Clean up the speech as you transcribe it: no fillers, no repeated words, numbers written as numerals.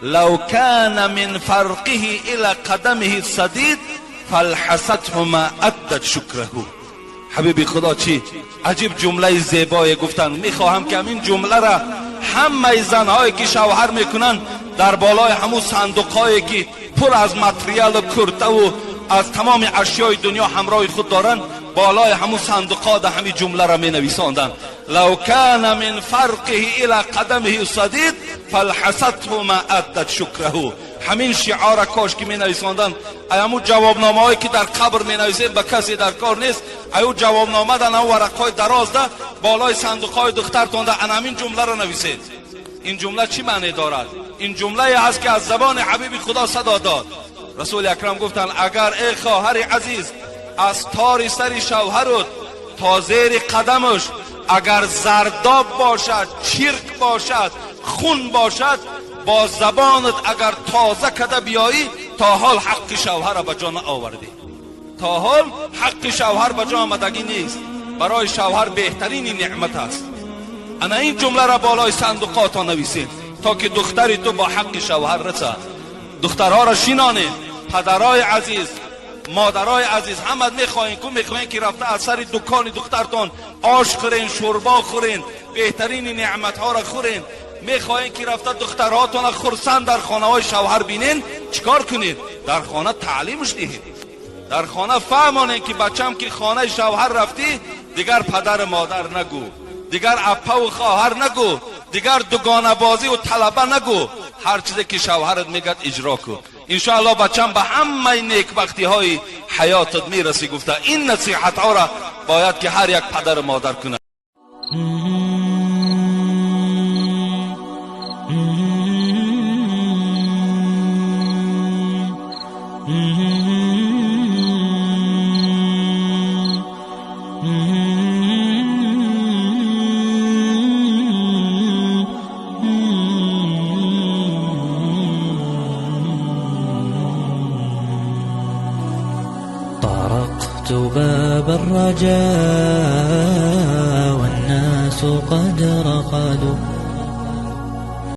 لو كان من فرقه الى قدمه صدید فالحسته ما ادت شکره. حبیبی خدا چی عجیب جمله زیبایی گفتن. میخواهم که همین جمله را همه زنهایی که شوهر میکنن در بالای همون صندوقهایی که پر از متریال و کرته و از تمام اشیای دنیا همراه خود دارن، بالای همون صندوقها در همین جمله را می نویساندن: لو کان من فرقه الى قدمه صدید فالحسته ما ادت شکره. همین شعار کاش که می نویساندن. همون جوابنامه هایی که در قبر می نویسید به کسی در کار نیست، ایو جوابنامه در همون ورقهای دراز ده بالای صندوق های دخترتان ده همین جمله را نویسید. این جمله چی معنی دارد؟ این جمله هست که از زبان حبیب خدا صدا داد. رسول اکرم گفتن اگر ای خواهر عزیز از تار سر شوهرت تا زیر قدمش اگر زرداب باشد، چرک باشد، خون باشد، با زبانت اگر تازه کده بیایی، تا حال حق شوهر به جا آوردی. تا حال حق شوهر به جا آمدگی نیست. برای شوهر بهترین نعمت است. انا این جمله را بالای صندوقات نویسید تا که دختری تو با حق شوهر رسد. دخترها را شینانید. پدرای عزیز، مادرای عزیز، همه میخواین که رفته از سر دکان دخترتان آش خورین، شوربا خورین، بهترین نعمت ها را خورین. میخواین که رفته دخترهاتون خرسند در خانه های شوهر بینین، چیکار کنید؟ در خانه تعلیمش دهید. در خانه فهمانین که بچم که خانه شوهر رفتی دیگر پدر مادر نگو، دیگر اپا و خواهر نگو، دیگر دوگانه بازی و طلبه نگو. هر چیزی که شوهرت میگد اجرا کن. انشاءالله بچم به همه نیکبختی های حیاتت میرسی. گفته این نصیحت ها را باید که هر یک پدر مادر کنه. طرقت باب الرجاء والناس قد رقدوا